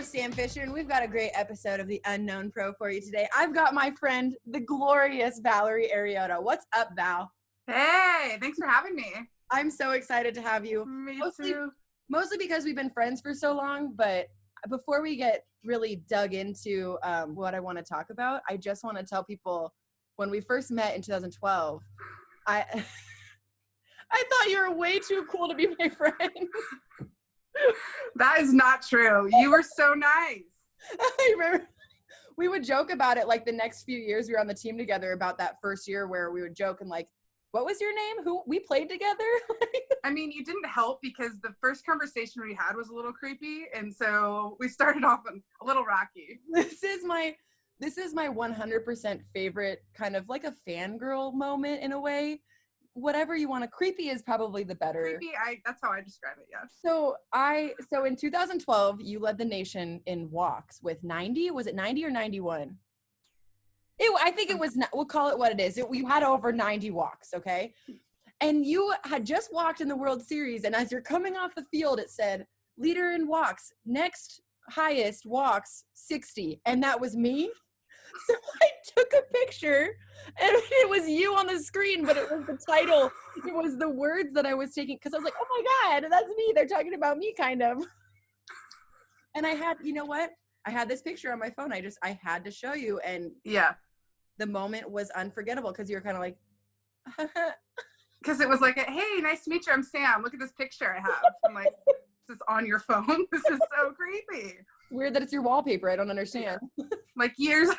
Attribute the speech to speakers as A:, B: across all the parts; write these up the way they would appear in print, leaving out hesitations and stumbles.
A: Sam Fisher, and we've got a great episode of The Unknown Pro for you today. I've got my friend, the glorious Valerie Arioto. What's up, Val?
B: Hey, thanks for having me.
A: I'm so excited to have you.
B: Me too.
A: Mostly because we've been friends for so long, but before we get really dug into what I want to talk about, I just want to tell people when we first met in 2012, I thought you were way too cool to be my friend.
B: That is not true. You were so nice.
A: I remember we would joke about it like the next few years we were on the team together about that first year where we would joke and like, what was your name? Who we played together?
B: I mean, you didn't help because the first conversation we had was a little creepy. And so we started off a little rocky.
A: This is my 100% favorite kind of like a fangirl moment in a way. Whatever you want to, creepy is probably the better.
B: Creepy, that's how I describe it, yes.
A: So in 2012, you led the nation in walks with 90. Was it 90 or 91? I think it was, we'll call it what it is. You had over 90 walks, okay? And you had just walked in the World Series, and as you're coming off the field, it said, leader in walks, next highest walks, 60. And that was me. So I took a picture, and it was you on the screen, but it was the title. It was the words that I was taking, because I was like, oh my God, that's me. They're talking about me, kind of. And I had, you know what? I had this picture on my phone. I had to show you. And
B: yeah,
A: the moment was unforgettable because you were kind of like,
B: because it was like, hey, nice to meet you. I'm Sam. Look at this picture I have. I'm like, this is on your phone? This is so creepy.
A: It's weird that it's your wallpaper. I don't understand.
B: Like years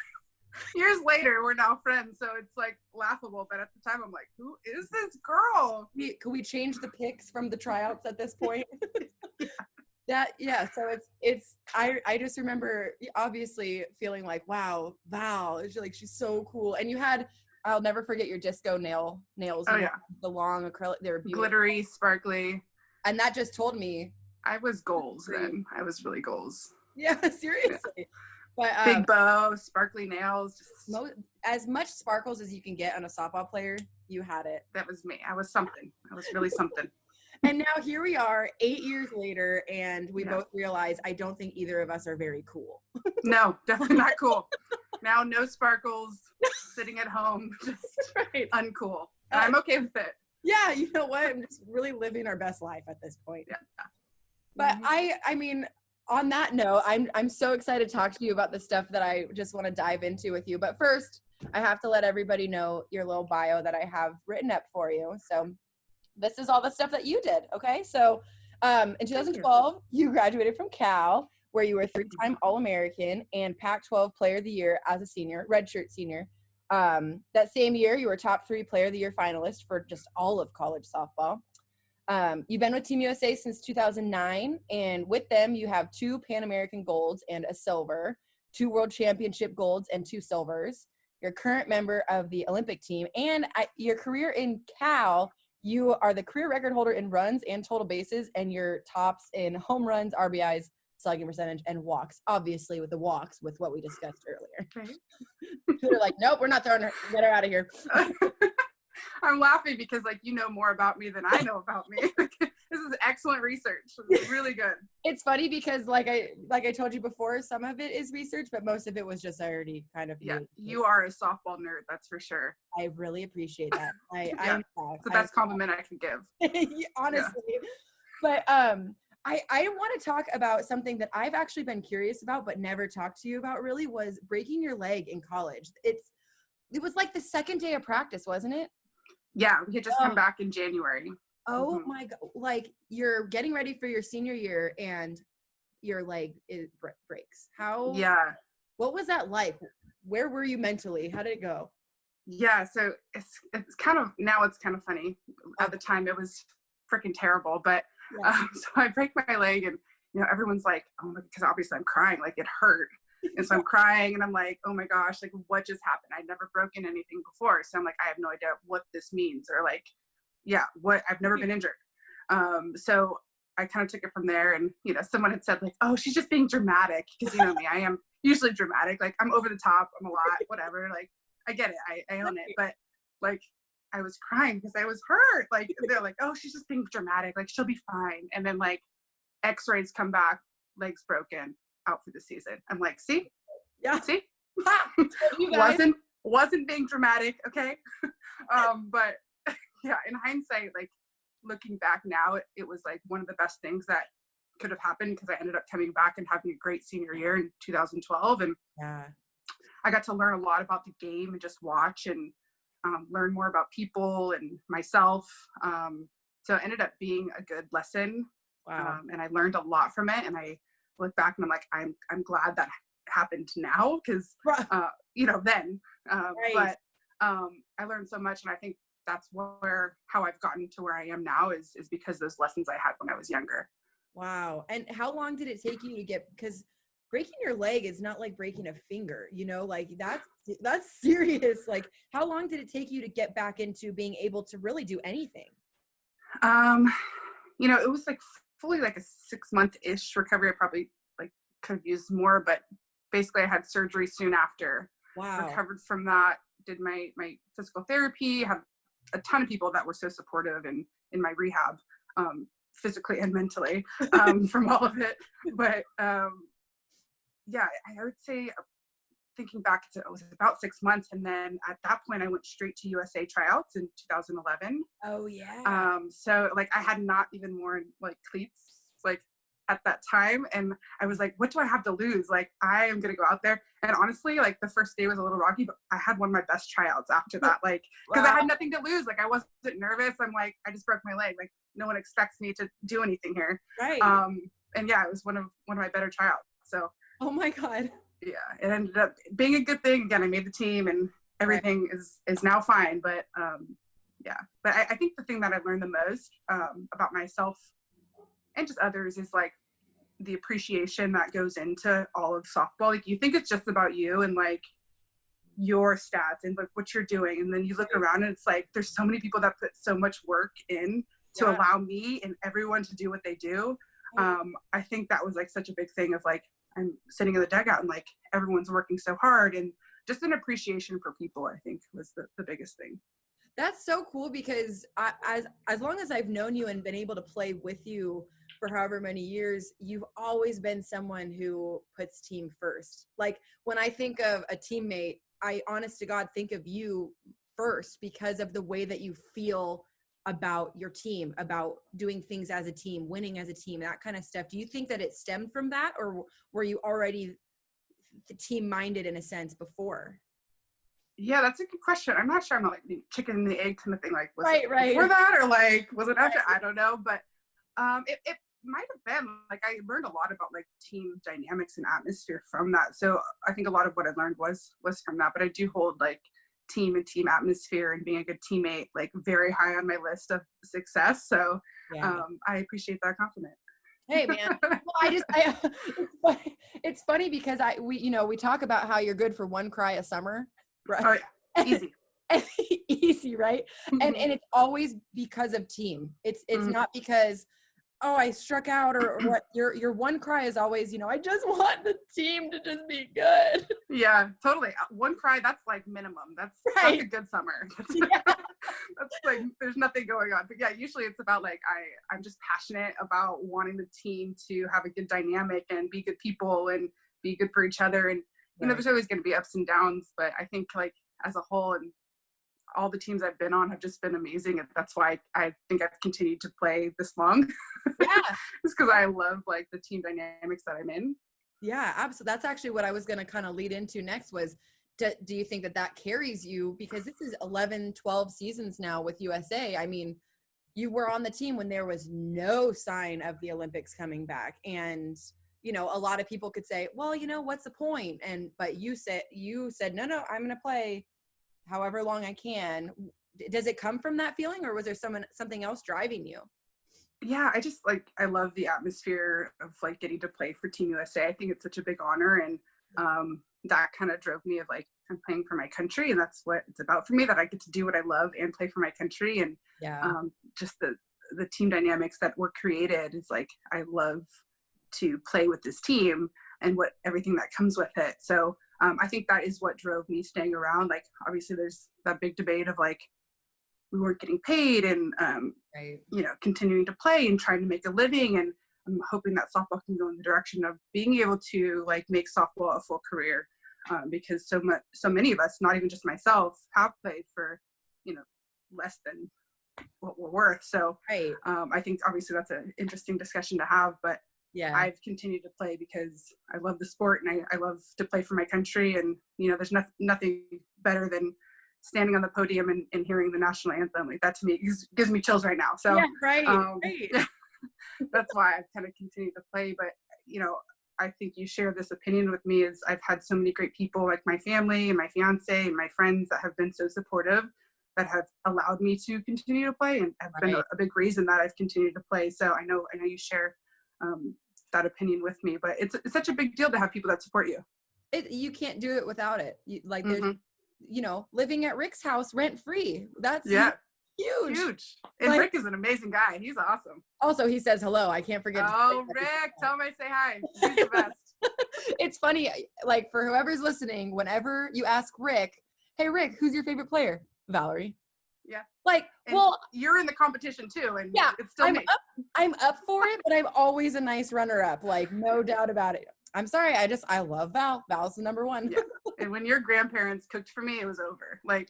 B: later, we're now friends, so it's like laughable. But at the time, I'm like, who is this girl?
A: Could we change the pics from the tryouts at this point? So I just remember obviously feeling like, wow, Val, she's so cool. And you had, I'll never forget your disco nails.
B: Oh yeah,
A: the long acrylic, they were beautiful.
B: Glittery, sparkly.
A: And that just told me
B: I was goals then. I was really goals.
A: Yeah, seriously. Yeah. But
B: big bow, sparkly nails, just
A: as much sparkles as you can get on a softball player, you had it.
B: That was me. I was something. I was really something.
A: And now here we are 8 years later, and we both realize I don't think either of us are very cool.
B: No, definitely not cool. Now no sparkles, sitting at home, just uncool. And I'm okay with it.
A: Yeah, you know what? I'm just really living our best life at this point.
B: Yeah.
A: But I mean, on that note, I'm so excited to talk to you about the stuff that I just want to dive into with you. But first, I have to let everybody know your little bio that I have written up for you. So this is all the stuff that you did, okay? So in 2012, you graduated from Cal, where you were 3-time All-American and Pac-12 Player of the Year as a senior, redshirt senior. That same year, you were top 3 Player of the Year finalist for just all of college softball. You've been with Team USA since 2009, and with them, you have 2 Pan American golds and a silver, 2 World Championship golds and 2 silvers. You're a current member of the Olympic team, and your career in Cal, you are the career record holder in runs and total bases, and your tops in home runs, RBIs, slugging percentage, and walks. Obviously, with the walks, with what we discussed earlier. Right. They're like, nope, we're not throwing her. Get her out of here.
B: I'm laughing because you know more about me than I know about me. This is excellent research. It's really good.
A: It's funny because like I told you before, some of it is research, but most of it was just I already kind of
B: knew. You are a softball nerd, that's for sure.
A: I really appreciate that.
B: It's the best compliment I can give.
A: Honestly. Yeah. But I want to talk about something that I've actually been curious about but never talked to you about really was breaking your leg in college. It was like the second day of practice, wasn't it?
B: Yeah, we had just come back in January.
A: Oh my God. Like you're getting ready for your senior year and your leg breaks. What was that like? Where were you mentally? How did it go?
B: Yeah, so it's kind of, now it's kind of funny. At the time it was freaking terrible, but so I break my leg and everyone's like, oh my, because obviously I'm crying, like it hurt. And so I'm crying and I'm like, oh my gosh, like what just happened? I'd never broken anything before. So I'm like, I have no idea what this means or what, I've never been injured. So I kind of took it from there and, someone had said like, oh, she's just being dramatic. Because you know me, I am usually dramatic. Like I'm over the top, I'm a lot, whatever. Like I get it, I own it. But like I was crying because I was hurt. Like they're like, oh, she's just being dramatic. Like she'll be fine. And then like x-rays come back, legs broken. out for the season. I'm like, see,
A: Yeah.
B: see,
A: You guys.
B: wasn't being dramatic, okay? But yeah, in hindsight, like looking back now, it was like one of the best things that could have happened, because I ended up coming back and having a great senior year in 2012, and
A: Yeah.
B: I got to learn a lot about the game and just watch and learn more about people and myself. So it ended up being a good lesson.
A: Wow.
B: And I learned a lot from it. And I look back and I'm like, I'm glad that happened now, because, then.
A: Right.
B: But I learned so much. And I think that's how I've gotten to where I am now is because those lessons I had when I was younger.
A: Wow. And how long did it take you to get, because breaking your leg is not like breaking a finger, like that's serious. Like, how long did it take you to get back into being able to really do anything?
B: It was like fully like a 6-month-ish recovery. I probably like could have used more, but basically I had surgery soon after.
A: Wow.
B: Recovered from that, did my physical therapy, had a ton of people that were so supportive in my rehab, physically and mentally, from all of it. But yeah, I would say, thinking back, it was about 6 months. And then at that point I went straight to USA tryouts in 2011.
A: Oh yeah.
B: So like I had not even worn like cleats like at that time. And I was like, what do I have to lose? Like, I am going to go out there. And honestly, like the first day was a little rocky, but I had one of my best tryouts after that. Like, cause I had nothing to lose. Like I wasn't nervous. I'm like, I just broke my leg. Like no one expects me to do anything here.
A: Right.
B: And yeah, it was one of my better tryouts. So,
A: oh my God.
B: yeah, it ended up being a good thing. Again, I made the team and everything is now fine. But yeah, but I think the thing that I've learned the most about myself and just others is like the appreciation that goes into all of softball. Like you think it's just about you and like your stats and like what you're doing, and then you look around and it's like there's so many people that put so much work in to allow me and everyone to do what they do. I think that was like such a big thing of like, I'm sitting in the dugout and like everyone's working so hard, and just an appreciation for people, I think was the biggest thing.
A: That's so cool, because as long as I've known you and been able to play with you for however many years, you've always been someone who puts team first. Like when I think of a teammate, I honest to God think of you first because of the way that you feel about your team, about doing things as a team, winning as a team, that kind of stuff. Do you think that it stemmed from that, or were you already team minded in a sense before?
B: Yeah, that's a good question. I'm not sure. I'm not like the chicken and the egg kind of thing. Like, was it
A: Right.
B: before that, or like, was it after? I don't know. But it might have been. Like, I learned a lot about like team dynamics and atmosphere from that. So I think a lot of what I learned was from that. But I do hold like team and team atmosphere and being a good teammate like very high on my list of success. So I appreciate that compliment.
A: Hey man, well, it's funny because we talk about how you're good for one cry a summer, right?
B: Oh yeah, easy.
A: Easy, right? And it's always because of team. It's not because, oh, I struck out or what. Your one cry is always, I just want the team to just be good.
B: Yeah, totally. One cry, that's like minimum. That's a good summer. That's like, there's nothing going on. But yeah, usually it's about like, I'm just passionate about wanting the team to have a good dynamic and be good people and be good for each other. And, there's always going to be ups and downs, but I think like as a whole and all the teams I've been on have just been amazing. And that's why I think I've continued to play this long.
A: Yeah.
B: Just because I love like the team dynamics that I'm in.
A: Yeah, absolutely. That's actually what I was going to kind of lead into next was, do you think that carries you? Because this is 11, 12 seasons now with USA. I mean, you were on the team when there was no sign of the Olympics coming back. And, a lot of people could say, well, what's the point? But you said, no, I'm going to play however long I can. Does it come from that feeling, or was there something else driving you?
B: Yeah, I love the atmosphere of like getting to play for Team USA. I think it's such a big honor, and that kind of drove me of like, I'm playing for my country, and that's what it's about for me, that I get to do what I love and play for my country. And just the team dynamics that were created is like, I love to play with this team and everything that comes with it. So I think that is what drove me staying around. Like obviously there's that big debate of like, we weren't getting paid and continuing to play and trying to make a living. And I'm hoping that softball can go in the direction of being able to like make softball a full career, because so many of us, not even just myself, have played for, less than what we're worth. So
A: Right.
B: I think obviously that's an interesting discussion to have, but
A: Yeah.
B: I've continued to play because I love the sport and I love to play for my country. And, there's nothing better than standing on the podium and hearing the national anthem. Like that to me gives me chills right now. So
A: yeah, right.
B: that's why I've kind of continued to play. But, I think you share this opinion with me is I've had so many great people like my family and my fiance and my friends that have been so supportive, that have allowed me to continue to play and have been a big reason that I've continued to play. So I know you share that opinion with me, but it's such a big deal to have people that support you.
A: You can't do it without it. There's,
B: Mm-hmm.
A: Living at Rick's house rent free. That's huge.
B: And Rick is an amazing guy. He's awesome.
A: Also, he says hello. I can't forget.
B: Oh, Rick, tell him I say hi. He's the best.
A: It's funny, like for whoever's listening, whenever you ask Rick, hey Rick, who's your favorite player? Valerie.
B: Yeah.
A: Like,
B: and you're in the competition too, and it's still me.
A: I'm up for it, but I'm always a nice runner-up, like no doubt about it. I'm sorry, I love Val. Val's the number one.
B: Yeah. And when your grandparents cooked for me, it was over. Like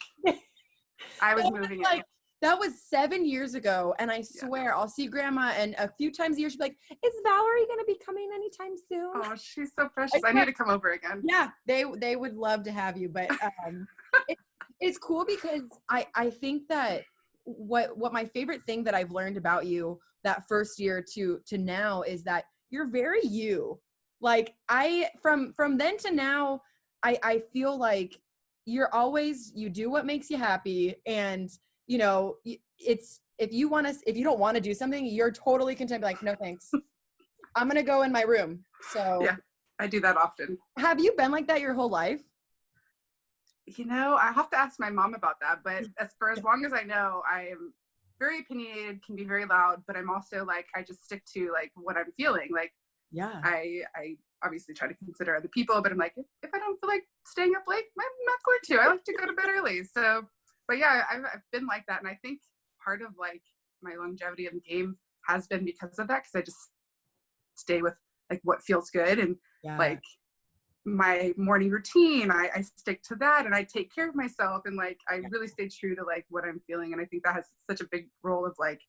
B: I was moving in.
A: That was 7 years ago, and I swear I'll see Grandma, and a few times a year she'll be like, "Is Valerie gonna be coming anytime soon?"
B: Oh, she's so precious. I need to come over again.
A: Yeah, they would love to have you, but it's cool because I think that what my favorite thing that I've learned about you that first year to now is that you're very you. Like from then to now, I feel like you do what makes you happy, and it's if you don't want to do something, you're totally content, like, no thanks, I'm gonna go in my room. So
B: yeah, I do that often.
A: Have you been like that your whole life?
B: I have to ask my mom about that, but for as long as I know, I am very opinionated, can be very loud, but I'm also like, I just stick to like what I'm feeling. Like,
A: yeah,
B: I obviously try to consider other people, but I'm like, if I don't feel like staying up late, I'm not going to. I like to go to bed early. So, but yeah, I've been like that. And I think part of like my longevity in the game has been because of that, because I just stay with like what feels good, and like my morning routine, I stick to that, and I take care of myself, and like I really stay true to like what I'm feeling. And I think that has such a big role of like,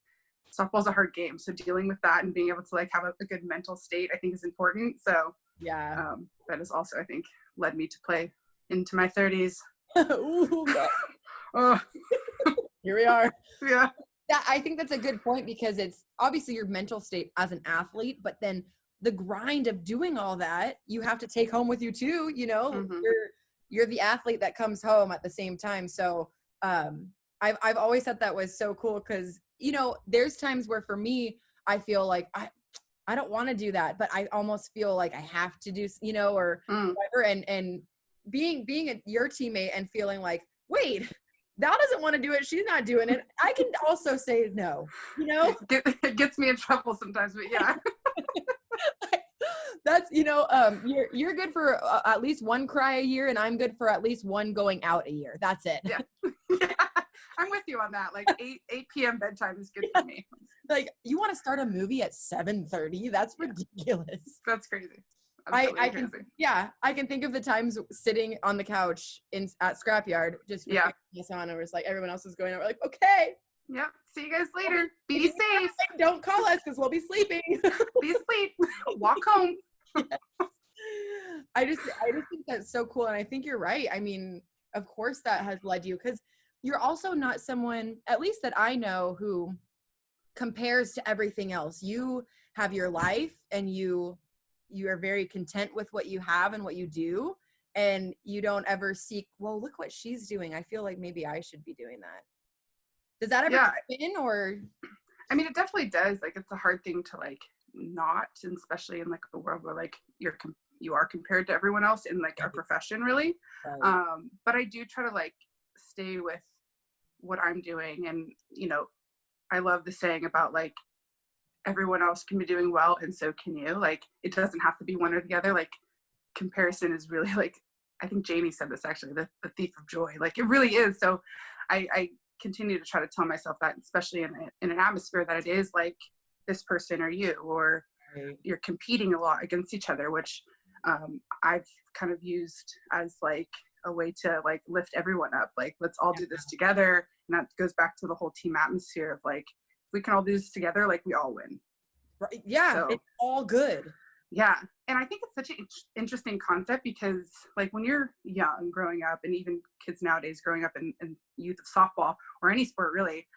B: softball's a hard game, so dealing with that and being able to like have a good mental state, I think, is important. So that has also, I think, led me to play into my 30s.
A: Ooh,
B: oh.
A: Here we are.
B: Yeah.
A: I think that's a good point, because it's obviously your mental state as an athlete, but then the grind of doing all that, you have to take home with you too. You're the athlete that comes home at the same time. So I've always thought that was so cool, because there's times where for me, I feel like I don't want to do that, but I almost feel like I have to do, or whatever. And being your teammate and feeling like, wait, Val doesn't want to do it, she's not doing it, I can also say no.
B: It gets me in trouble sometimes, but yeah.
A: That's you're good for at least one cry a year, and I'm good for at least one going out a year. That's it.
B: Yeah. I'm with you on that. Like 8 p.m. bedtime is good for me.
A: Like, you want to start a movie at 7:30? That's ridiculous.
B: That's crazy.
A: I can think of the times sitting on the couch at Scrapyard, just this on, and we're just like, everyone else is going out. We're like, okay.
B: Yep. See you guys later. Be safe.
A: Don't call us, because we'll be sleeping.
B: Be asleep. Walk home.
A: Yes. I just think that's so cool, and I think you're right. I mean, of course that has led you, because you're also not someone, at least that I know, who compares to everything else. You have your life, and you are very content with what you have and what you do, and you don't ever seek, well, look what she's doing, I feel like maybe I should be doing that. Does that ever happen? Or
B: I mean, it definitely does. Like, it's a hard thing to like not, and especially in like a world where like you are compared to everyone else in like our profession, really. But I do try to like stay with what I'm doing, and I love the saying about like, everyone else can be doing well, and so can you. Like, it doesn't have to be one or the other. Like, comparison is really, like, I think Jamie said this actually, the thief of joy. Like, it really is. So I continue to try to tell myself that, especially in an atmosphere that it is like this person or you, or you're competing a lot against each other, which I've kind of used as like a way to like lift everyone up. Like, let's all do this together. And that goes back to the whole team atmosphere of like, if we can all do this together, like we all win.
A: Right. Yeah. So, it's all good.
B: Yeah. And I think it's such an interesting concept because like when you're young growing up, and even kids nowadays growing up in youth of softball or any sport really,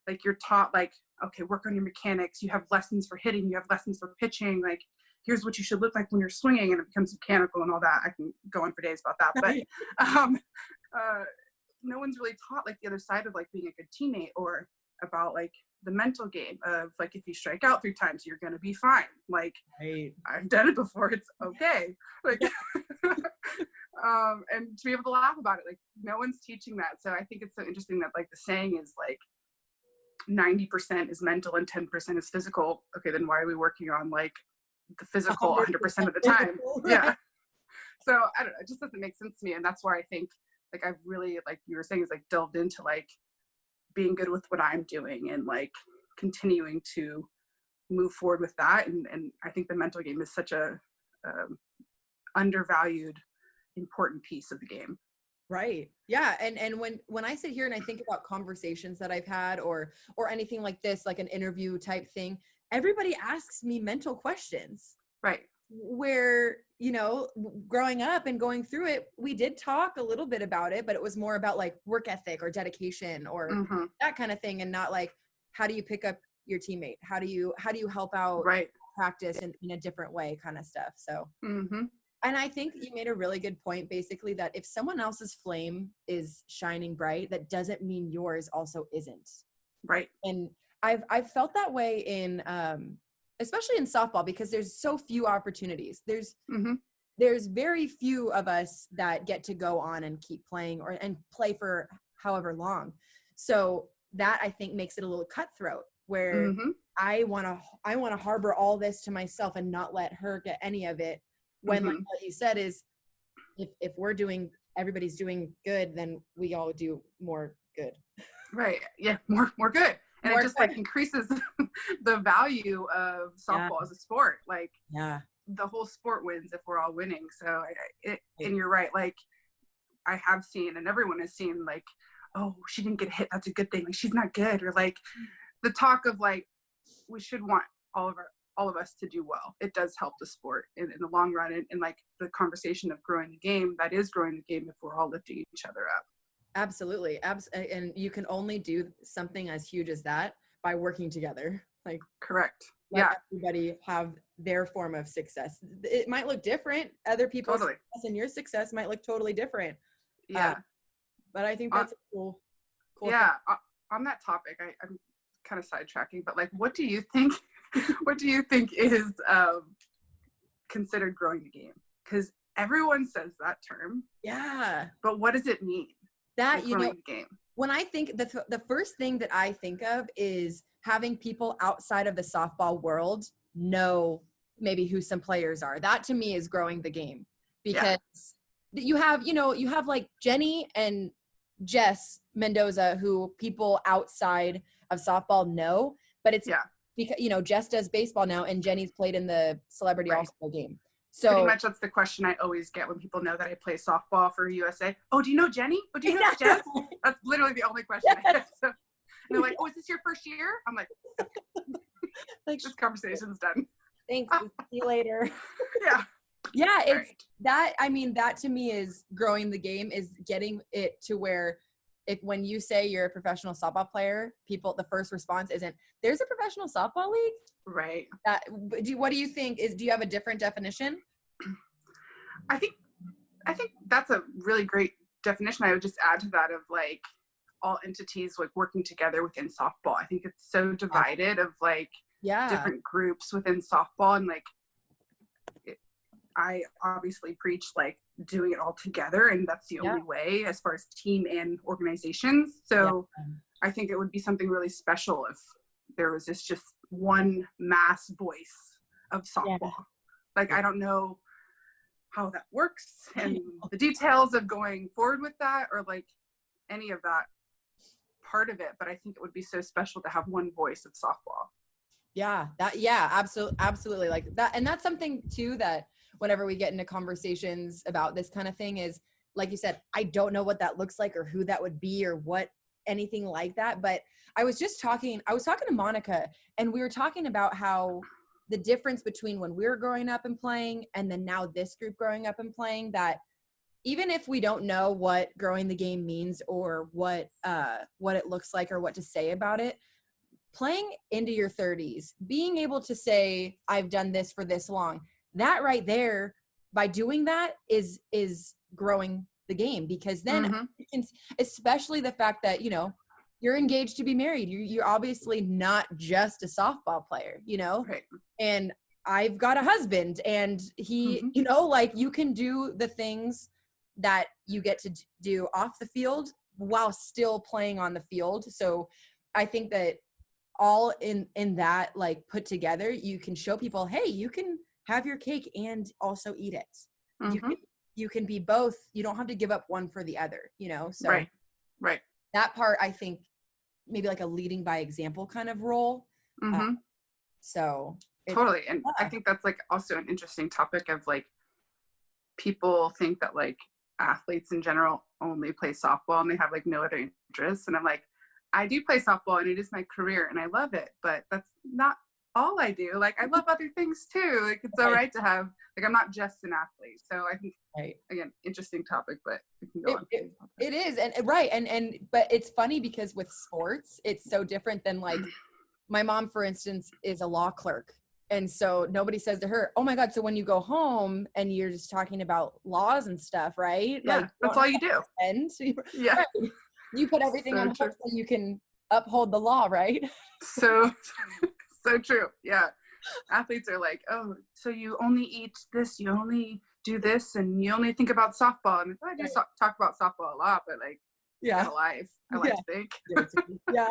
B: like you're taught like, okay, work on your mechanics. You have lessons for hitting. You have lessons for pitching. Like, here's what you should look like when you're swinging, and it becomes mechanical and all that. I can go on for days about that. But no one's really taught like the other side of like being a good teammate, or about like the mental game of like, if you strike out 3 times, you're going to be fine. Like, I've done it before. It's okay. Like, and to be able to laugh about it, like no one's teaching that. So I think it's so interesting that like the saying is like 90% is mental and 10% is physical. Okay, then why are we working on like the physical 100% of the time? Yeah. So I don't know, it just doesn't make sense to me. And that's why I think like I've really, like you were saying, is like delved into like being good with what I'm doing and like continuing to move forward with that. And I think the mental game is such a undervalued, important piece of the game.
A: Right. Yeah. And when I sit here and I think about conversations that I've had or anything like this, like an interview type thing, everybody asks me mental questions.
B: Right.
A: Where, you know, growing up and going through it, we did talk a little bit about it, but it was more about like work ethic or dedication or that kind of thing. And not like, how do you pick up your teammate? How do you help out practice in a different way kind of stuff. So, and I think you made a really good point, basically, that if someone else's flame is shining bright, that doesn't mean yours also isn't.
B: Right.
A: And I've felt that way in, especially in softball, because there's so few opportunities. There's very few of us that get to go on and keep playing and play for however long. So that I think makes it a little cutthroat, where I want to harbor all this to myself and not let her get any of it. When like what you said is, if everybody's doing good, then we all do more good.
B: Right. Yeah. More good. And it just like increases the value of softball as a sport. Like, the whole sport wins if we're all winning. So and you're right. Like, I have seen, and everyone has seen, like, oh, she didn't get hit, that's a good thing. Like, she's not good. Or like the talk of like, we should want all of us to do well. It does help the sport in the long run. And like the conversation of growing the game, that is growing the game if we're all lifting each other up.
A: Absolutely. And you can only do something as huge as that by working together. Like,
B: correct.
A: Let everybody have their form of success. It might look different. Other people's success and your success might look totally different.
B: Yeah.
A: But I think that's a cool
B: yeah. Thing. On that topic, I'm kind of sidetracking, but like, what do you think is considered growing the game? Because everyone says that term.
A: Yeah.
B: But what does it mean?
A: That, you know,
B: the game?
A: When I think the first thing that I think of is having people outside of the softball world know maybe who some players are. That to me is growing the game, because you have like Jenny and Jess Mendoza, who people outside of softball know, but it's because, you know, Jess does baseball now and Jenny's played in the Celebrity All-Star game. So
B: pretty much that's the question I always get when people know that I play softball for USA. Oh, do you know Jenny? Oh, do you know Jess? That's literally the only question I get. So they're like, oh, is this your first year? I'm like this conversation's done.
A: Thanks. See you later.
B: Yeah,
A: it's that. I mean, that to me is growing the game, is getting it to where when you say you're a professional softball player, the first response isn't, there's a professional softball league?
B: Right.
A: What do you think do you have a different definition?
B: I think that's a really great definition. I would just add to that of like all entities like working together within softball. I think it's so divided of like different groups within softball, and like I obviously preach like doing it all together, and that's the only way as far as team and organizations. So I think it would be something really special if there was just one mass voice of softball. Like, I don't know how that works and the details of going forward with that, or like any of that part of it, but I think it would be so special to have one voice of softball.
A: Absolutely. Like that. And that's something too, that whenever we get into conversations about this kind of thing is, like you said, I don't know what that looks like or who that would be or what anything like that. But I was talking to Monica, and we were talking about how the difference between when we were growing up and playing and then now this group growing up and playing, that even if we don't know what growing the game means or what it looks like or what to say about it, playing into your 30s, being able to say, I've done this for this long, that right there, by doing that is growing the game. Because then you can, especially the fact that, you know, you're engaged to be married. You're obviously not just a softball player, you know,
B: Right.
A: And I've got a husband, and he, you know, like you can do the things that you get to do off the field while still playing on the field. So I think that all in that, like, put together, you can show people, hey, you can have your cake and also eat it. You can be both. You don't have to give up one for the other, you know? So
B: right.
A: That part, I think maybe like a leading by example kind of role. So
B: totally. And I think that's like also an interesting topic of like, people think that like athletes in general only play softball and they have like no other interests. And I'm like, I do play softball and it is my career and I love it, but that's not all I do. Like, I love other things too. Like, it's all right to have, like, I'm not just an athlete. So I think, again, interesting topic, but we can go on.
A: It is. And but it's funny because with sports, it's so different than like my mom, for instance, is a law clerk. And so nobody says to her, oh my God, so when you go home and you're just talking about laws and stuff, right?
B: Yeah,
A: like,
B: that's all you do.
A: Yeah. Right. You put everything on hold so you can uphold the law, right?
B: So true. Yeah. Athletes are like, oh, so you only eat this, you only do this, and you only think about softball. And I do talk about softball a lot, but like, I like to think.
A: Yeah.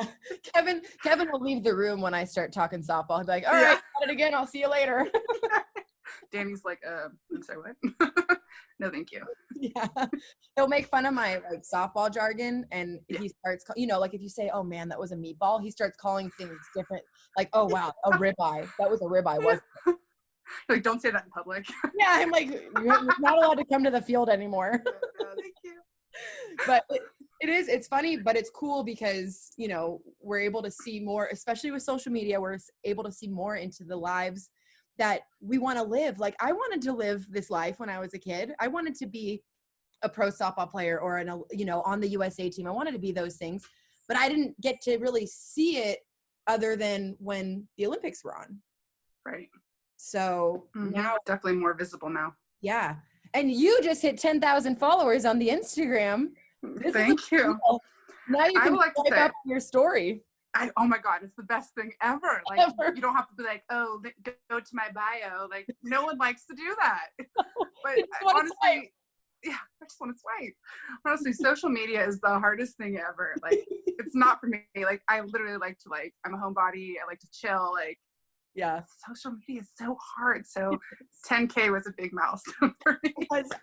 A: Kevin will leave the room when I start talking softball. He'll be like, all right, got it again. I'll see you later.
B: Danny's like, I'm sorry, what? No, thank you.
A: Yeah. He'll make fun of my like softball jargon, and he starts, you know, like if you say, oh man, that was a meatball, he starts calling things different. Like, oh wow, a ribeye. That was a ribeye, wasn't it?
B: Like, don't say that in public.
A: Yeah, I'm like, you're not allowed to come to the field anymore.
B: Thank you.
A: But it's funny, but it's cool because, you know, we're able to see more, especially with social media, we're able to see more into the lives that we want to live. Like, I wanted to live this life when I was a kid. I wanted to be a pro softball player or on the USA team. I wanted to be those things, but I didn't get to really see it other than when the Olympics were on.
B: Right.
A: So now
B: definitely more visible now.
A: Yeah. And you just hit 10,000 followers on the Instagram.
B: Thank you.
A: Cool. Now you can swipe up your story.
B: Oh my God, it's the best thing ever. Like, you don't have to be like, oh, go to my bio. Like, no one likes to do that. But honestly, I just want to swipe. Honestly, social media is the hardest thing ever. Like, it's not for me. Like, I literally like to, like, I'm a homebody. I like to chill. Like, social media is so hard. So 10K was a big milestone for me.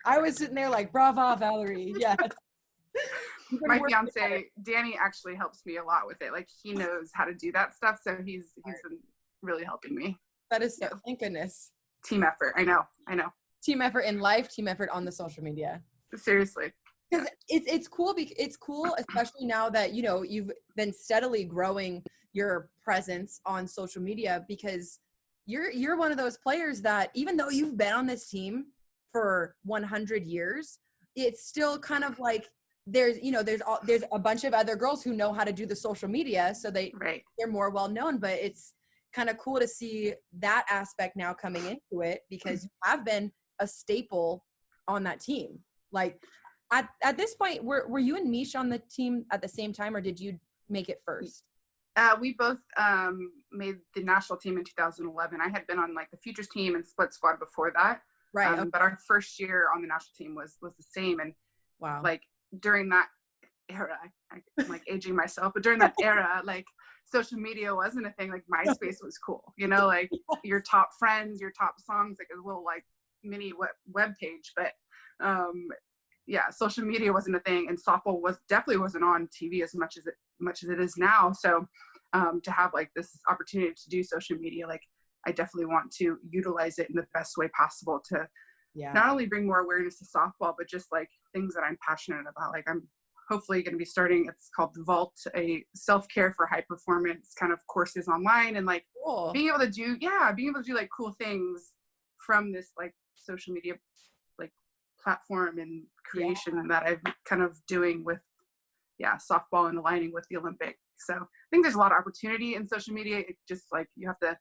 A: I was sitting there like, brava, Valerie. Yeah.
B: My fiance Danny actually helps me a lot with it. Like, he knows how to do that stuff, so he's been really helping me.
A: That is so, thank goodness.
B: Team effort. I know.
A: Team effort in life, team effort on the social media.
B: Seriously.
A: Because it's cool. It's cool, especially now that, you know, you've been steadily growing your presence on social media, because you're one of those players that, even though you've been on this team for 100 years, it's still kind of like there's a bunch of other girls who know how to do the social media, so they're more well known. But it's kind of cool to see that aspect now coming into it, because you have been a staple on that team. Like, at this point, were you and Mish on the team at the same time, or did you make it first?
B: We both made the national team in 2011. I had been on like the futures team and split squad before that. Right. But our first year on the national team was the same. And like during that era, I'm like aging myself, but during that era, like social media wasn't a thing. Like MySpace was cool, you know, like your top friends, your top songs, like a little like mini web page. But social media wasn't a thing, and softball definitely wasn't on TV as much as it is now. So to have like this opportunity to do social media, like I definitely want to utilize it in the best way possible to not only bring more awareness to softball, but just like things that I'm passionate about. Like I'm hopefully going to be starting, it's called the Vault, a self-care for high performance kind of courses online, and like being able to do like cool things from this like social media like platform and creation that I'm kind of doing with softball and aligning with the Olympics. So I think there's a lot of opportunity in social media. It just like you have to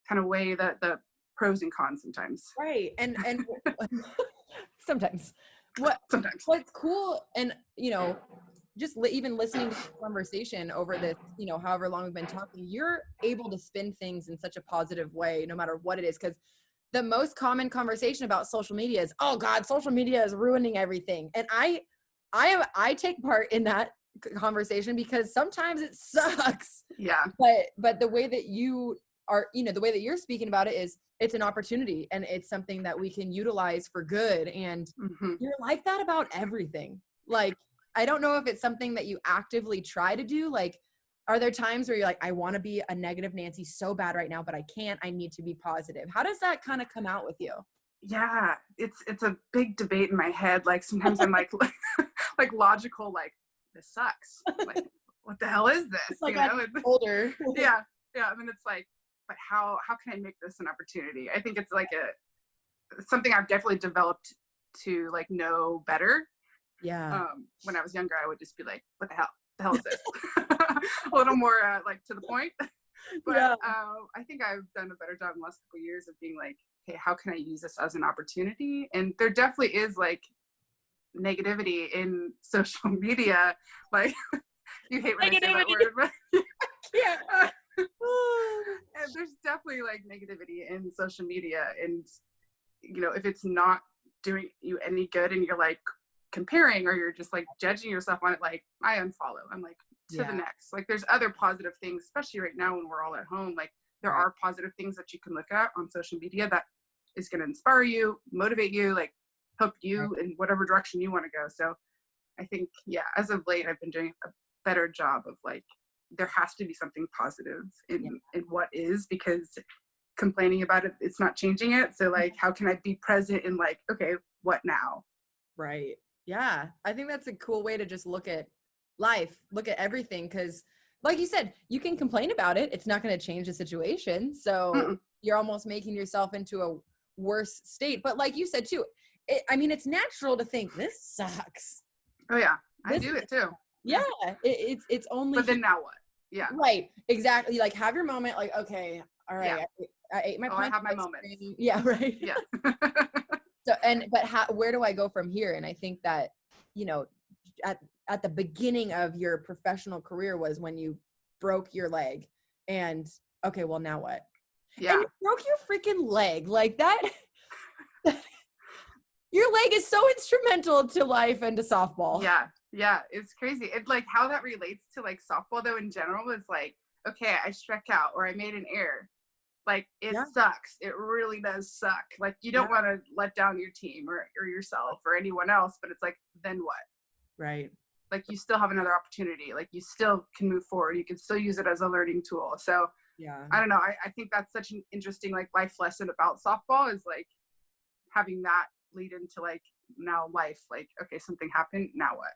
B: kind of weigh the pros and cons sometimes.
A: Right. And sometimes what's cool, and just even listening to the conversation over this, however long we've been talking, you're able to spin things in such a positive way, no matter what it is. Because the most common conversation about social media is, oh God, social media is ruining everything. And I take part in that conversation because sometimes it sucks.
B: Yeah.
A: But the way that you are, the way that you're speaking about it is, it's an opportunity and it's something that we can utilize for good. And you're like that about everything. Like, I don't know if it's something that you actively try to do. Like, are there times where you're like, I want to be a negative Nancy so bad right now, but I can't, I need to be positive? How does that kind of come out with you?
B: Yeah, it's a big debate in my head. Like sometimes I'm like like logical, like this sucks. Like what the hell is this?
A: Like I'm older.
B: yeah. I mean, it's like, but how can I make this an opportunity? I think it's like something I've definitely developed to like know better.
A: Yeah.
B: When I was younger, I would just be like, what the hell? The hell is this? A little more like to the point. But I think I've done a better job in the last couple of years of being like, okay, how can I use this as an opportunity? And there definitely is like negativity in social media. Like you hate when I say that word, but and there's definitely like negativity in social media. And if it's not doing you any good and you're like comparing or you're just like judging yourself on it, like I unfollow. I'm like to the next. Like there's other positive things, especially right now when we're all at home. Like there are positive things that you can look at on social media that is going to inspire you, motivate you, like help you in whatever direction you want to go. So I think, as of late, I've been doing a better job of like, there has to be something positive in what is, because complaining about it, it's not changing it. So like, how can I be present in like, okay, what now?
A: Right. Yeah. I think that's a cool way to just look at life, look at everything. Cause like you said, you can complain about it. It's not going to change the situation. So you're almost making yourself into a worse state. But like you said too, it's natural to think this sucks.
B: Oh yeah. I do it too.
A: Yeah. It's only,
B: but then now what? Yeah.
A: Right. Exactly. Like have your moment. Like, okay, all right. I ate my
B: I have my moment.
A: Yeah. Right.
B: Yeah.
A: So, but where do I go from here? And I think that, at the beginning of your professional career was when you broke your leg, and okay, well now what?
B: Yeah.
A: And you broke your freaking leg like that. Your leg is so instrumental to life and to softball.
B: Yeah. It's crazy. It's like how that relates to like softball though in general is like, okay, I struck out or I made an error. Like it sucks. It really does suck. Like you don't want to let down your team or yourself or anyone else, but it's like, then what?
A: Right.
B: Like you still have another opportunity. Like you still can move forward. You can still use it as a learning tool. So I don't know. I think that's such an interesting like life lesson about softball is like having that lead into like now life. Like, okay, something happened. Now what?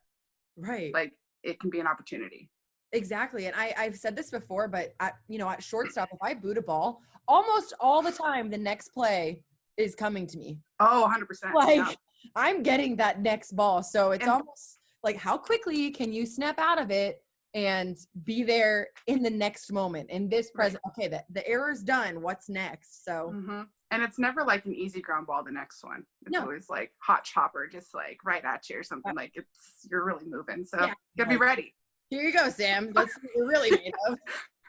A: Right.
B: Like it can be an opportunity.
A: Exactly. And I've said this before, but at shortstop, if I boot a ball, almost all the time, the next play is coming to me.
B: Oh, 100%.
A: Like I'm getting that next ball. So it's almost like, how quickly can you snap out of it and be there in the next moment in this present? Okay. The error's done. What's next? So,
B: and it's never like an easy ground ball. The next one, it's always like hot chopper, just like right at you or something. Like you're really moving. So you gotta be ready.
A: Here you go, Sam. Let's see what you're really made of.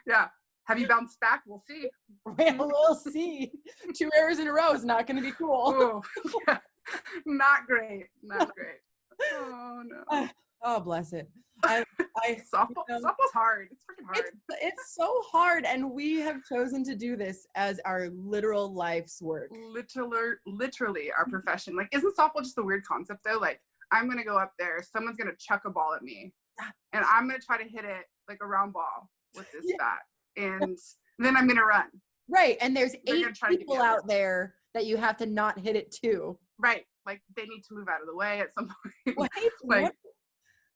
B: Yeah. Have you bounced back? We'll see.
A: We'll see. 2 errors in a row is not going to be cool.
B: Yeah. Not great. Not great. Oh, no.
A: Oh, bless it.
B: Softball's hard. It's freaking hard.
A: It's so hard, and we have chosen to do this as our literal life's work.
B: Literally our profession. Like, isn't softball just a weird concept, though? Like, I'm going to go up there. Someone's going to chuck a ball at me. And I'm going to try to hit it like a round ball with this bat. and then I'm gonna run.
A: Right. And there's
B: They're
A: 8
B: gonna try to get me
A: people
B: over.
A: out there that you have to not hit it to.
B: Right. Like they need to move out of the way at some point.
A: Right?
B: Like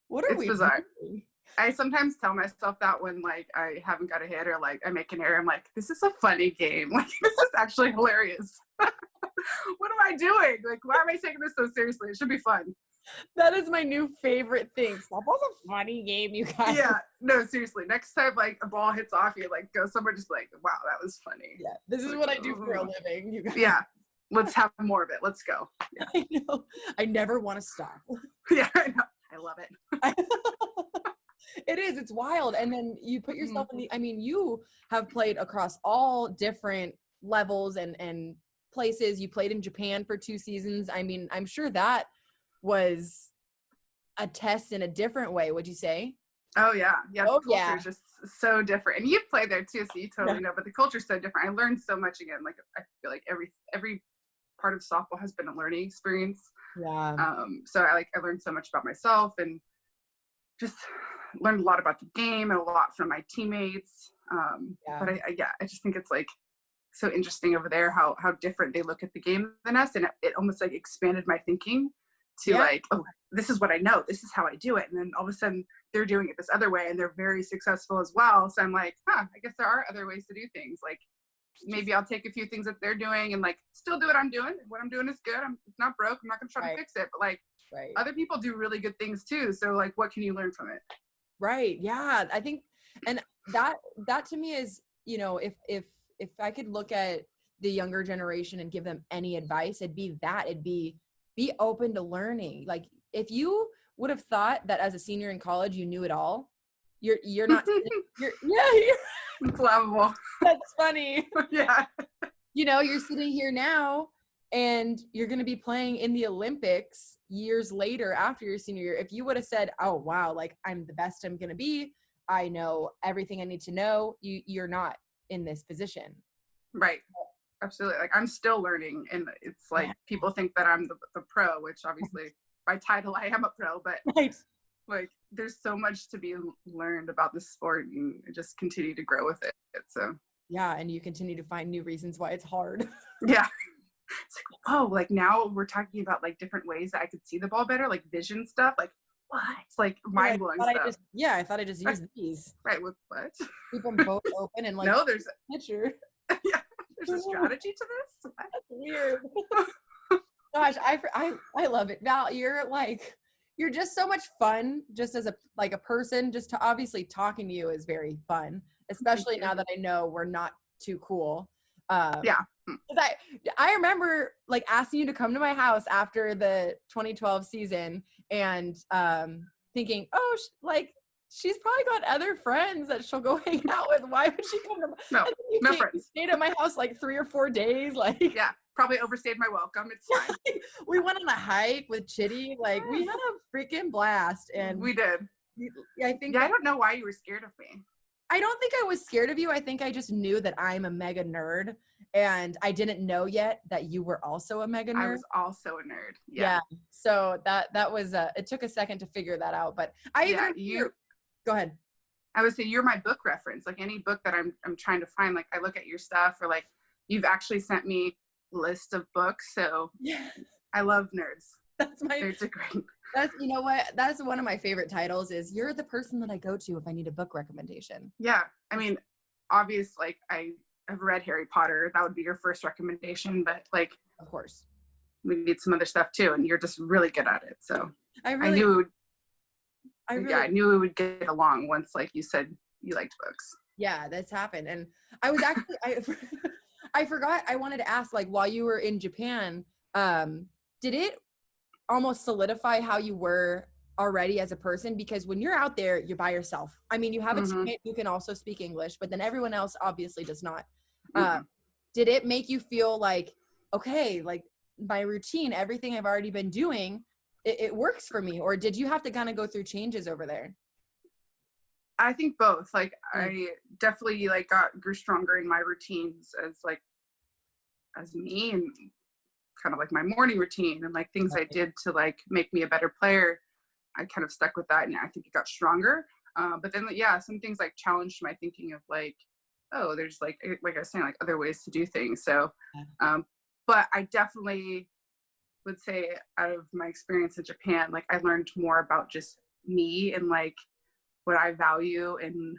A: What are
B: it's
A: we
B: bizarre.
A: doing?
B: I sometimes tell myself that when like I haven't got a hit or like I make an error, I'm like, this is a funny game. Like this is actually hilarious. What am I doing? Like, why am I taking this so seriously? It should be fun.
A: That is my new favorite thing. Softball's a funny game, you guys.
B: Yeah, no, seriously. Next time like a ball hits off you, like go somewhere just like, wow, that was funny.
A: Yeah, this is
B: like,
A: what I do for a living, you guys.
B: Yeah, let's have more of it. Let's go. Yeah.
A: I know. I never want to stop.
B: Yeah, I know. I love it.
A: It is. It's wild. And then you put yourself in the, I mean, you have played across all different levels and places. You played in Japan for 2 seasons. I mean, I'm sure that was a test in a different way, would you say?
B: Oh yeah. Yeah.
A: Oh,
B: The culture is just so different. And you've played there too, so you totally know, but the culture is so different. I learned so much again. Like I feel like every part of softball has been a learning experience.
A: Yeah.
B: So I learned so much about myself and just learned a lot about the game and a lot from my teammates. But I just think it's like so interesting over there how different they look at the game than us, and it almost like expanded my thinking to like, oh, this is what I know, this is how I do it, and then all of a sudden they're doing it this other way and they're very successful as well. So I'm like, I guess there are other ways to do things. Like maybe I'll take a few things that they're doing and like still do what I'm doing. What I'm doing is good. It's not broke. I'm not gonna try to fix it. But like other people do really good things too. So like, what can you learn from it? Right.
A: Yeah. I think, and that to me is, you know, if I could look at the younger generation and give them any advice, it'd be open to learning. Like if you would have thought that as a senior in college, you knew it all, you're not, you're
B: it's laughable.
A: That's funny.
B: Yeah.
A: You know, you're sitting here now and you're going to be playing in the Olympics years later after your senior year. If you would have said, oh, wow, like I'm the best I'm going to be, I know everything I need to know, you're not in this position.
B: Right. Absolutely. Like I'm still learning, and it's like people think that I'm the pro, which obviously by title I am a pro, but like there's so much to be learned about the sport and just continue to grow with it. So
A: yeah, and you continue to find new reasons why it's hard.
B: Yeah. It's like, whoa, like now we're talking about like different ways that I could see the ball better, like vision stuff. Like what? It's like mind blowing stuff.
A: I thought I just used these.
B: Right. With what?
A: Keep them both open and like
B: no, there's
A: a picture.
B: Yeah. There's a strategy to this.
A: That's weird. Gosh, I love it. Val, you're just so much fun just as a person. Just to obviously talking to you is very fun, especially now that I know we're not too cool.
B: Yeah.
A: I remember like asking you to come to my house after the 2012 season and thinking, oh, she's probably got other friends that she'll go hang out with. Why would she come to my
B: no friends.
A: You stayed at my house like 3 or 4 days. Like
B: yeah, probably overstayed my welcome. It's fine.
A: We went on a hike with Chitty. Like we had a freaking blast. And
B: we did.
A: I think
B: I don't know why you were scared of me.
A: I don't think I was scared of you. I think I just knew that I'm a mega nerd, and I didn't know yet that you were also a mega nerd.
B: I was also a nerd.
A: Yeah. So that was it took a second to figure that out, but go ahead.
B: I would say you're my book reference. Like any book that I'm trying to find, like I look at your stuff, or like you've actually sent me a list of books. So yeah, I love nerds. Nerds are great.
A: You know what? That's one of my favorite titles is you're the person that I go to if I need a book recommendation.
B: Yeah. I mean, obvious, like I've read Harry Potter. That would be your first recommendation, but like,
A: of course,
B: we need some other stuff too. And you're just really good at it. So I knew we would get along once, like you said, you liked books.
A: Yeah, that's happened. And I was actually, I forgot, I wanted to ask, like, while you were in Japan, did it almost solidify how you were already as a person? Because when you're out there, you're by yourself. I mean, you have a teammate who can also speak English, but then everyone else obviously does not. Did it make you feel like, okay, like my routine, everything I've already been doing, it works for me? Or did you have to kind of go through changes over there?
B: I think both. Like I definitely like grew stronger in my routines as me, and kind of like my morning routine and like things I did to like make me a better player. I kind of stuck with that, and I think it got stronger. But then some things like challenged my thinking of like, oh, there's like I was saying, like other ways to do things. So, but I definitely would say out of my experience in Japan, like I learned more about just me and like what I value, and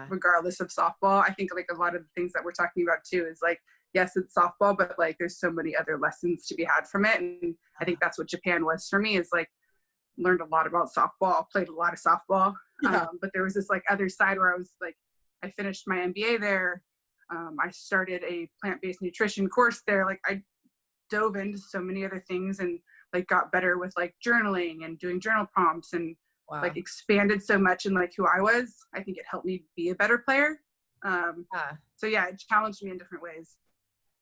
B: regardless of softball. I think like a lot of the things that we're talking about too is like, yes, it's softball, but like there's so many other lessons to be had from it. And I think that's what Japan was for me, is like learned a lot about softball, played a lot of softball. But there was this like other side where I was like, I finished my MBA there. I started a plant-based nutrition course there. Like I dove into so many other things and like got better with like journaling and doing journal prompts, and like expanded so much in like who I was. I think it helped me be a better player. So yeah, it challenged me in different ways.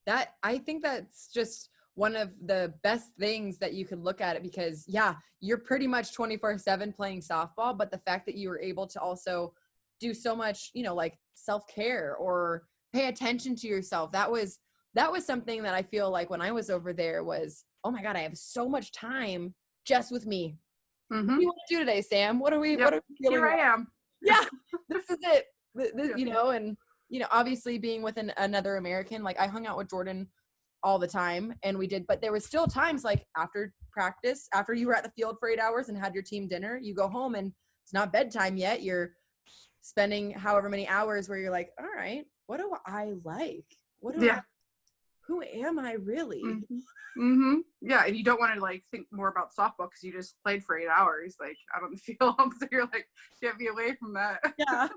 A: That, I think that's just one of the best things that you could look at it, because you're pretty much 24/7 playing softball, but the fact that you were able to also do so much, like self-care or pay attention to yourself, that was something that I feel like when I was over there was, oh my God, I have so much time just with me. What do you want to do today, Sam? What are we feeling?
B: Here I am.
A: Yeah, this is it. And obviously being with another American, like I hung out with Jordan all the time, and we did, but there was still times like after practice, after you were at the field for 8 hours and had your team dinner, you go home and it's not bedtime yet. You're spending however many hours where you're like, all right, what do I like? Who am I really?
B: Yeah, and you don't want to like think more about softball because you just played for 8 hours like out on the field. So you're like, get me away from that.
A: Yeah,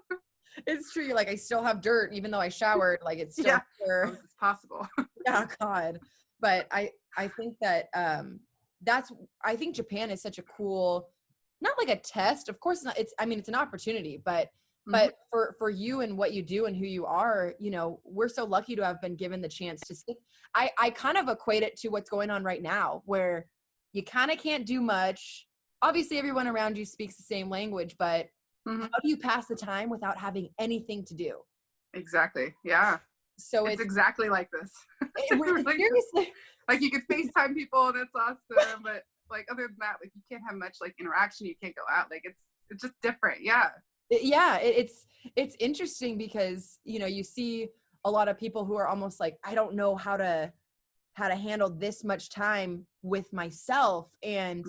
A: it's true. You're like, I still have dirt even though I showered. Like it's still
B: there. This is possible.
A: Yeah, God. But I think that I think Japan is such a cool, not like a test. Of course not. It's an opportunity, but for you and what you do and who you are, we're so lucky to have been given the chance to stick. I kind of equate it to what's going on right now, where you kind of can't do much. Obviously, everyone around you speaks the same language, but how do you pass the time without having anything to do?
B: Exactly. Yeah. So it's exactly like this.
A: Seriously.
B: Like you could FaceTime people and it's awesome, but like other than that, like you can't have much like interaction. You can't go out. Like it's just different. Yeah.
A: It's interesting because you see a lot of people who are almost like, I don't know how to handle this much time with myself, and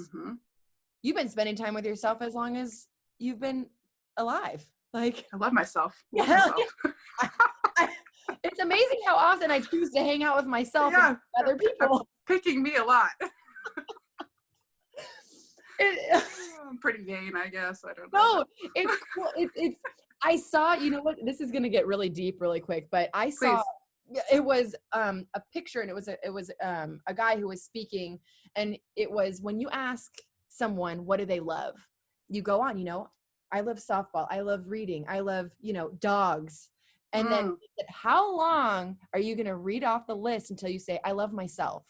A: you've been spending time with yourself as long as you've been alive. Like
B: I love myself.
A: It's amazing how often I choose to hang out with myself and other people.
B: Picking me a lot. I'm pretty vain, I guess. I don't know.
A: No, it's cool. It's I saw, what, this is going to get really deep really quick, but I saw it was a picture, and it was a guy who was speaking, and it was, when you ask someone what do they love, you go on, I love softball, I love reading, I love, dogs. And then how long are you going to read off the list until you say, I love myself?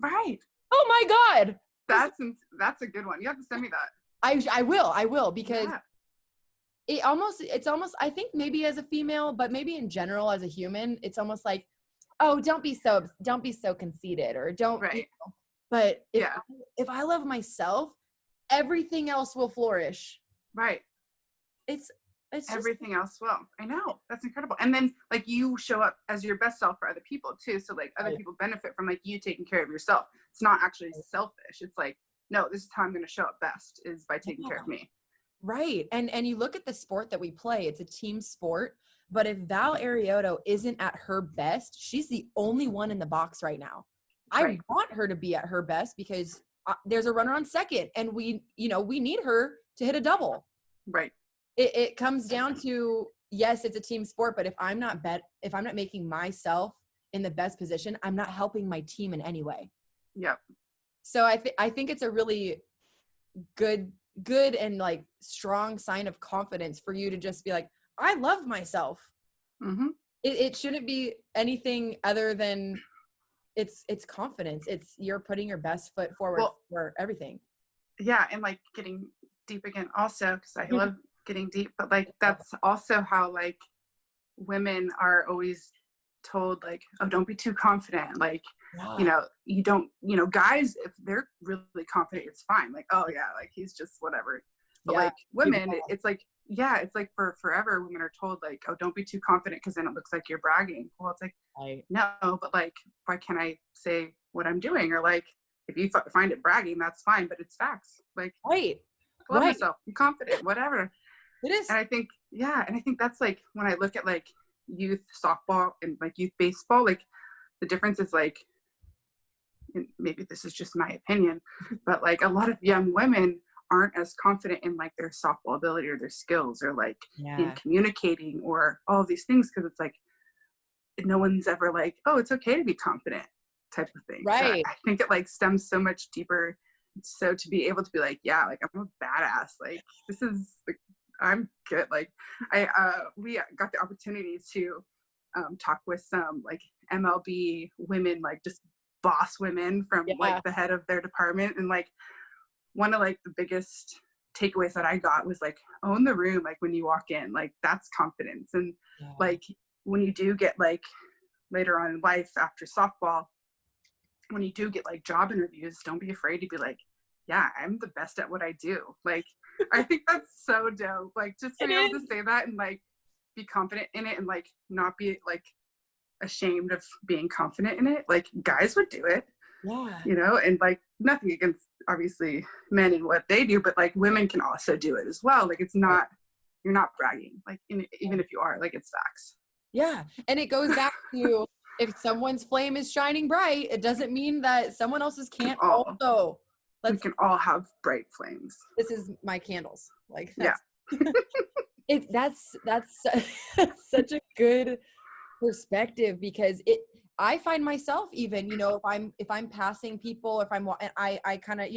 B: Right.
A: Oh my God.
B: That's a good one. You have to send me that.
A: I will, because it's almost, I think maybe as a female, but maybe in general as a human, it's almost like, oh, don't be so conceited, or don't, but if I love myself, everything else will flourish.
B: Right.
A: It's
B: everything else will. I know. That's incredible. And then like you show up as your best self for other people too. So like other people benefit from like you taking care of yourself. It's not actually selfish. It's like, no, this is how I'm going to show up best, is by taking care of me.
A: Right. And you look at the sport that we play, it's a team sport, but if Val Arioto isn't at her best, she's the only one in the box right now. I want her to be at her best because there's a runner on second, and we need her to hit a double.
B: Right.
A: It comes down to, yes, it's a team sport, but if I'm not making myself in the best position, I'm not helping my team in any way.
B: Yep.
A: So I think it's a really good and like strong sign of confidence for you to just be like, I love myself. It shouldn't be anything other than it's confidence. It's you're putting your best foot forward for everything.
B: Yeah. And like getting deep again also, because I love getting deep, but like that's also how like women are always told like, oh, don't be too confident, like you don't, guys, if they're really confident, it's fine, like, oh yeah, like he's just whatever, but like women, it's like yeah, it's like for forever women are told like, oh, don't be too confident because then it looks like you're bragging. Well, it's like,
A: Right.
B: no, but like, why can't I say what I'm doing? Or like, if you find it bragging, that's fine, but it's facts. Like,
A: Right.
B: I love
A: Right.
B: myself, I'm confident, whatever.
A: It is.
B: And I think, yeah, and I think that's like when I look at like youth softball and like youth baseball, like the difference is like, and maybe this is just my opinion, but like a lot of young women aren't as confident in like their softball ability or their skills or like in
A: Yeah.
B: communicating or all of these things because it's like no one's ever like, oh, it's okay to be confident type of thing. So
A: Right.
B: I think it like stems so much deeper. So to be able to be like, yeah, like I'm a badass, like this is like I'm good. Like we got the opportunity to talk with some like MLB women, like just boss women from like
A: Yeah.
B: the head of their department. And like one of like the biggest takeaways that I got was like own the room. Like when you walk in, like that's confidence. And
A: Yeah.
B: like when you do get like later on in life after softball, when you do get like job interviews, don't be afraid to be like, yeah, I'm the best at what I do. Like, I think that's so dope. Like, just to
A: It
B: be able
A: is.
B: to say that and like be confident in it and like not be like ashamed of being confident in it. Like, guys would do it,
A: Yeah.
B: you know, and like nothing against obviously men and what they do, but like women can also do it as well. Like, it's
A: Right.
B: not, you're not bragging. Like, even if you are, like, it's facts.
A: Yeah. And it goes back to if someone's flame is shining bright, it doesn't mean that someone else's can't
B: All
A: also.
B: we
A: Let's
B: can all have bright flames.
A: this is my candles. Like
B: Yeah.
A: that's that's such a good perspective because I find myself even, if I'm passing people, if I'm and I kind of,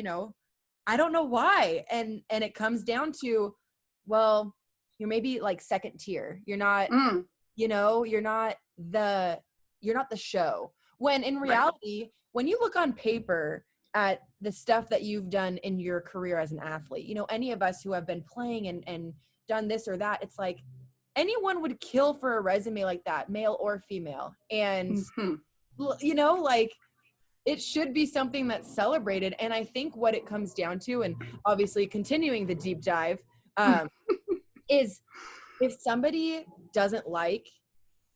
A: I don't know why. And it comes down to, well, you're maybe like second tier. You're not,
B: Mm,
A: you're not the show. When in
B: right.
A: reality, when you look on paper at the stuff that you've done in your career as an athlete, any of us who have been playing and done this or that, it's like anyone would kill for a resume like that, male or female. And,
B: Mm-hmm.
A: like it should be something that's celebrated. And I think what it comes down to, and obviously continuing the deep dive, is if somebody doesn't like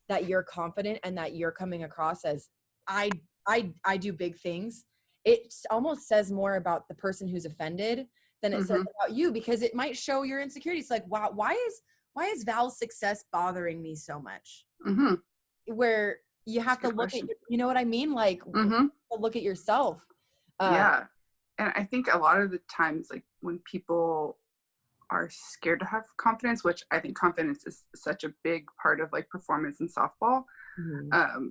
A: that you're confident and that you're coming across as I I do big things, it almost says more about the person who's offended than it says
B: Mm-hmm.
A: about you, because it might show your insecurities. Like, wow, why is Val's success bothering me so much?
B: Mm-hmm.
A: Where you
B: That's
A: have
B: a
A: to
B: good
A: look at,
B: question.
A: what I mean? Like,
B: Mm-hmm.
A: look at yourself. Uh,
B: Yeah. And I think a lot of the times, like when people are scared to have confidence, which I think confidence is such a big part of like performance in softball,
A: mhm.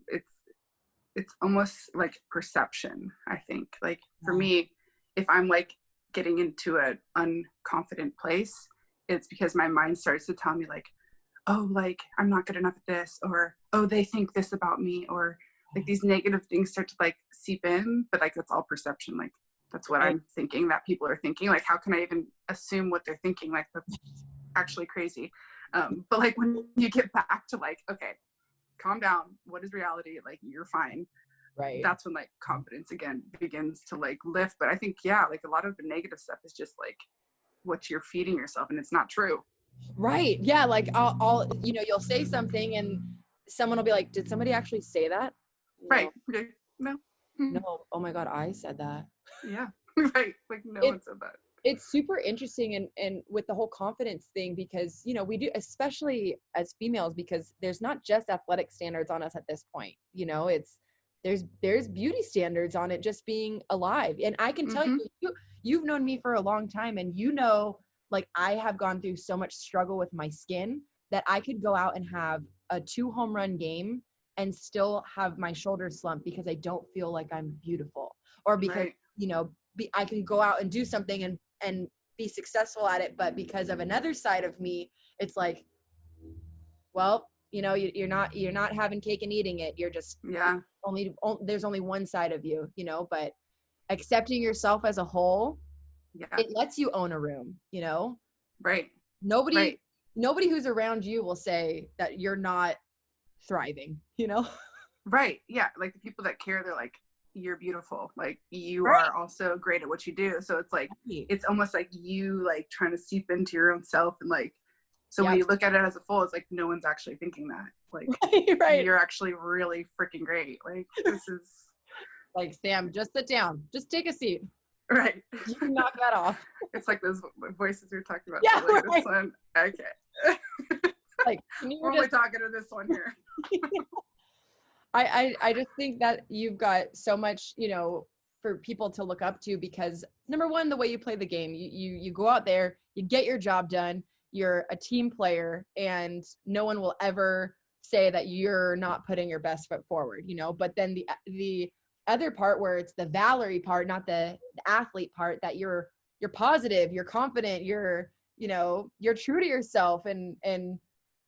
B: it's almost like perception. I think like for
A: Yeah.
B: me, if I'm like getting into an unconfident place, it's because my mind starts to tell me like, oh, like I'm not good enough at this, or oh, they think this about me, or like these negative things start to like seep in. But like that's all perception. Like that's what
A: Right.
B: I'm thinking that people are thinking. Like how can I even assume what they're thinking? Like that's actually crazy. But like when you get back to like, okay, calm down. What is reality? Like you're fine.
A: Right.
B: That's when like confidence again begins to like lift. But I think yeah, like a lot of the negative stuff is just like what you're feeding yourself, and it's not true.
A: Right. Yeah. Like I'll you'll say something and someone will be like, did somebody actually say that? No,
B: Right. Okay. No.
A: no. Oh my God, I said that.
B: Yeah. Right. Like no
A: It
B: one said that.
A: it's super interesting and with the whole confidence thing, because we do, especially as females, because there's not just athletic standards on us at this point. It's there's beauty standards on it, just being alive. And I can tell
B: Mm-hmm.
A: you've known me for a long time, and like I have gone through so much struggle with my skin that I could go out and have a 2 home run game and still have my shoulders slump because I don't feel like I'm beautiful, or because
B: Right.
A: I can go out and do something and be successful at it, but because of another side of me, it's like, well, you're not having cake and eating it. You're just
B: Yeah.
A: there's only one side of you, but accepting yourself as a whole,
B: Yeah.
A: it lets you own a room.
B: Right.
A: Nobody
B: Right.
A: nobody who's around you will say that you're not thriving.
B: Right. Yeah. Like the people that care, they're like, you're beautiful. Like you
A: Right.
B: are also great at what you do. So it's like, it's almost like you like trying to seep into your own self and like So when you look at it as a full, it's like no one's actually thinking that. Like
A: right.
B: You're actually really freaking great. Like this is
A: like, Sam, just sit down. Just take a seat.
B: Right.
A: You can knock that off.
B: It's like those voices we were talking about.
A: Yeah,
B: so like
A: right.
B: This one. Okay.
A: Like
B: we're only talking to this one here.
A: I just think that you've got so much, for people to look up to, because number one, the way you play the game, you go out there, you get your job done, you're a team player, and no one will ever say that you're not putting your best foot forward, but then the other part where it's the Valerie part, not the athlete part, that you're positive, you're confident, you're true to yourself, and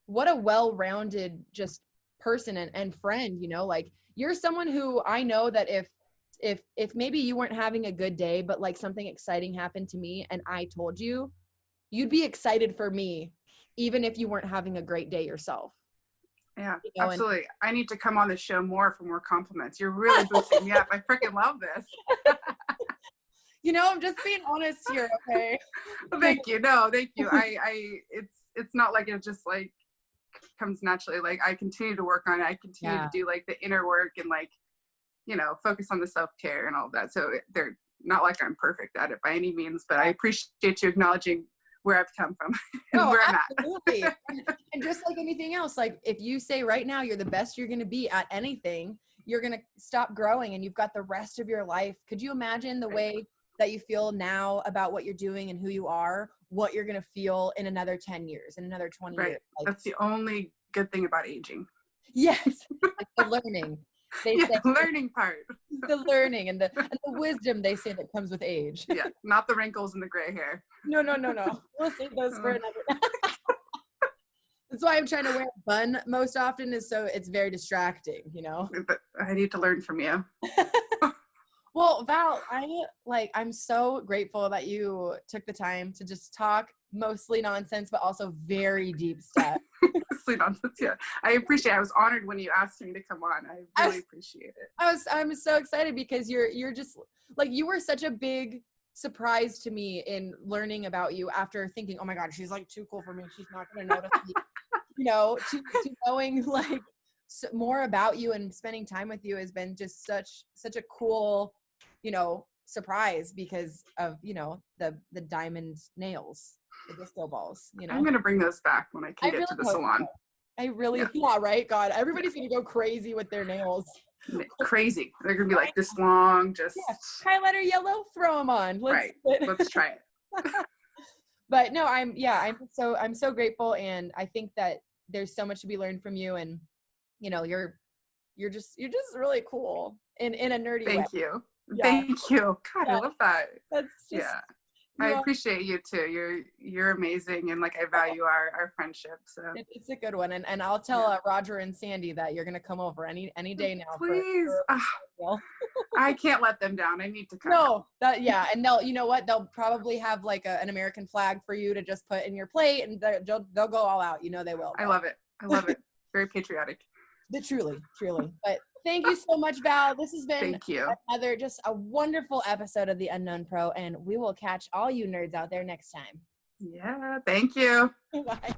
A: what a well-rounded just person and friend, like you're someone who I know that if maybe you weren't having a good day, but like something exciting happened to me and I told you, you'd be excited for me, even if you weren't having a great day yourself.
B: Yeah, absolutely. I need to come on the show more for more compliments. You're really boosting me up. I freaking love this.
A: I'm just being honest here, okay?
B: Well, thank you. No, thank you. It's not like it just like comes naturally. Like I continue to work on it. I continue to do like the inner work and like, focus on the self-care and all of that. So they're not like I'm perfect at it by any means, but I appreciate you acknowledging where I've come from and where I'm
A: absolutely. at. And just like anything else, like if you say right now you're the best you're going to be at anything, you're going to stop growing and you've got the rest of your life. Could you imagine the way that you feel now about what you're doing and who you are, what you're going to feel in another 10 years, in another 20 years? Like,
B: that's the only good thing about aging.
A: Yes. The learning. They say
B: the learning part.
A: The learning and the wisdom they say that comes with age.
B: Yeah, not the wrinkles and the gray hair.
A: No. We'll save those for another. That's why I'm trying to wear a bun most often, is so it's very distracting,
B: But I need to learn from you.
A: Well, Val, I'm so grateful that you took the time to just talk mostly nonsense, but also very deep stuff.
B: Mostly nonsense, yeah. I appreciate it. I was honored when you asked me to come on. I really appreciate it.
A: I'm so excited because you're just like, you were such a big surprise to me in learning about you after thinking, oh my God, she's like too cool for me. She's not going to notice me, to knowing like more about you and spending time with you has been just such a cool, surprise because of, the diamond nails, the disco balls,
B: I'm going to bring those back when I can get to the salon.
A: I really, yeah, right? God, everybody's going to go crazy with their nails.
B: Crazy. They're going to be like this long, just.
A: Yeah. Highlighter yellow, throw them on.
B: Let's try it.
A: But no, I'm so grateful. And I think that there's so much to be learned from you. And, you're just really cool in a nerdy way.
B: Thank you. Yeah. Thank you. God, I love that.
A: That's just,
B: I appreciate you too. You're amazing, and like I value our friendship. So
A: it's a good one, and I'll tell Roger and Sandy that you're gonna come over any day now.
B: Please, I can't let them down. I need to come.
A: No, and they'll probably have like an American flag for you to just put in your plate, and they'll go all out. They will.
B: I love it. Very patriotic.
A: Truly. But thank you so much, Val. This has been another just a wonderful episode of The Unknown Pro, and we will catch all you nerds out there next time.
B: Yeah, thank you.
A: Bye.